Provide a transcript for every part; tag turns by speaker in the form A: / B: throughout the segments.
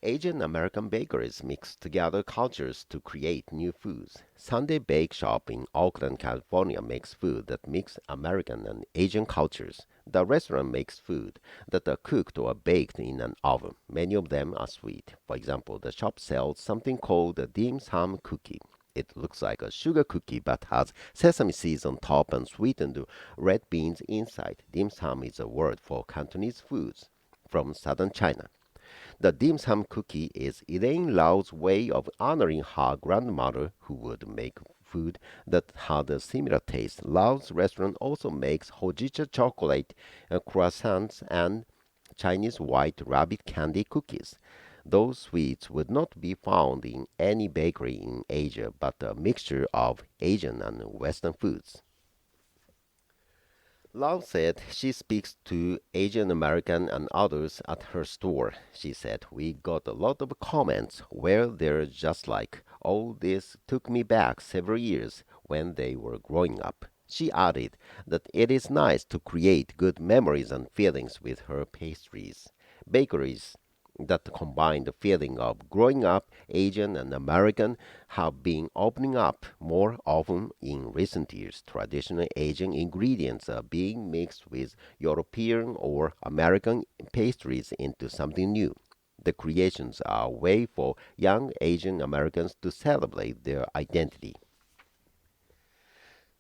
A: Asian American bakeries mix together cultures to create new foods. Sunday Bake Shop in Oakland, California makes food that mix American and Asian cultures. The restaurant makes food that are cooked or baked in an oven. Many of them are sweet. For example, the shop sells something called a dim sum cookie. It looks like a sugar cookie but has sesame seeds on top and sweetened red beans inside. Dim sum is a word for Cantonese foods from southern China. The dim sum cookie is Elaine Lau's way of honoring her grandmother who would make food that had a similar taste. Lau's restaurant also makes hojicha chocolate croissants and Chinese white rabbit candy cookies. Those sweets would not be found in any bakery in Asia, but a mixture of Asian and Western foods. Lau said she speaks to Asian American and others at her store. She said, "We got a lot of comments where they're just like, oh, this took me back several years when they were growing up." She added that it is nice to create good memories and feelings with her pastries. Bakeries that combine the feeling of growing up Asian and American have been opening up more often in recent years. Traditional Asian ingredients are being mixed with European or American pastries into something new. The creations are a way for young Asian Americans to celebrate their identity.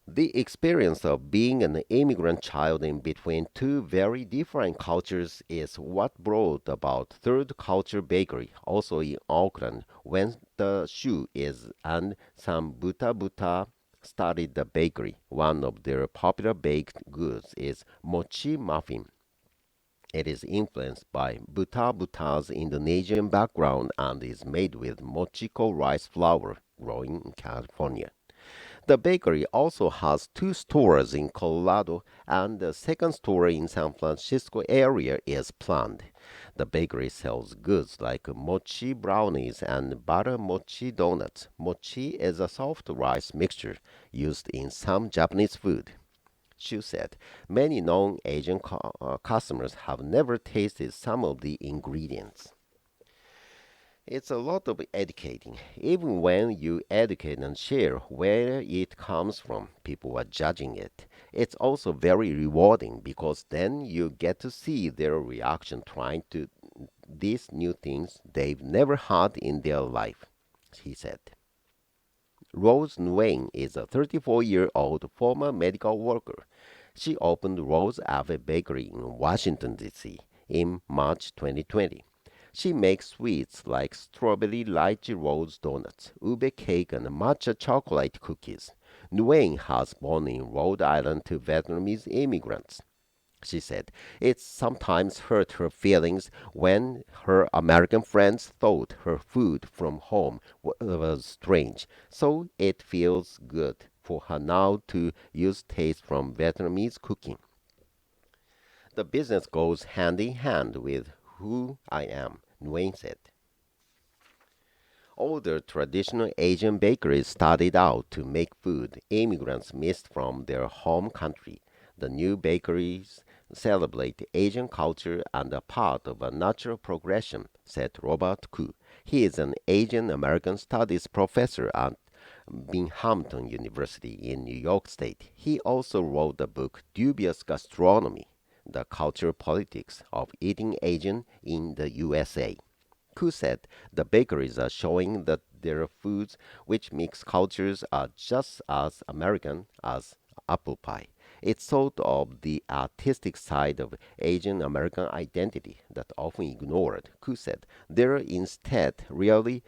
A: The experience of being an immigrant child in between two very different cultures is what brought about Third Culture Bakery, also in Auckland, when the Shu is and some Buta Buta started the bakery. One of their popular baked goods is mochi muffin. It is influenced by Buta Buta's Indonesian background and is made with mochiko rice flour growing in California. The bakery also has two stores in Colorado, and the second store in San Francisco area is planned. The bakery sells goods like mochi brownies and butter mochi donuts. Mochi is a soft rice mixture used in some Japanese food. Shu said, many non-Asian customers have never tasted some of the ingredients. It's a lot of educating. Even when you educate and share where it comes from, people are judging it. It's also very rewarding because then you get to see their reaction trying to these new things they've never had in their life, he said. Rose Nguyen is a 34-year-old former medical worker. She opened Rose Ave Bakery in Washington, D.C. in March 2020. She makes sweets like strawberry lychee rose donuts, ube cake, and matcha chocolate cookies. Nguyen has born in Rhode Island to Vietnamese immigrants. She said it sometimes hurt her feelings when her American friends thought her food from home was strange, so it feels good for her now to use taste from Vietnamese cooking. The business goes hand in hand with who I am, Nguyen said. Older traditional Asian bakeries started out to make food immigrants missed from their home country. The new bakeries celebrate Asian culture and are part of a natural progression, said Robert Koo. He is an Asian American Studies professor at Binghamton University in New York State. He also wrote the book Dubious Gastronomy, The Cultural Politics of Eating Asian in the USA. Koo said the bakeries are showing that their foods, which mix cultures, are just as American as apple pie. It's sort of the artistic side of Asian American identity that often ignored, Koo said. They're instead really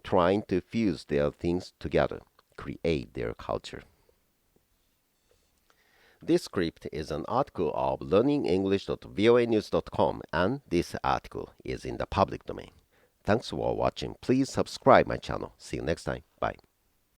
A: trying to fuse their things together, create their culture. This script is an article of learningenglish.voanews.com, and this article is in the public domain. Thanks for watching. Please subscribe my channel. See you next time. Bye.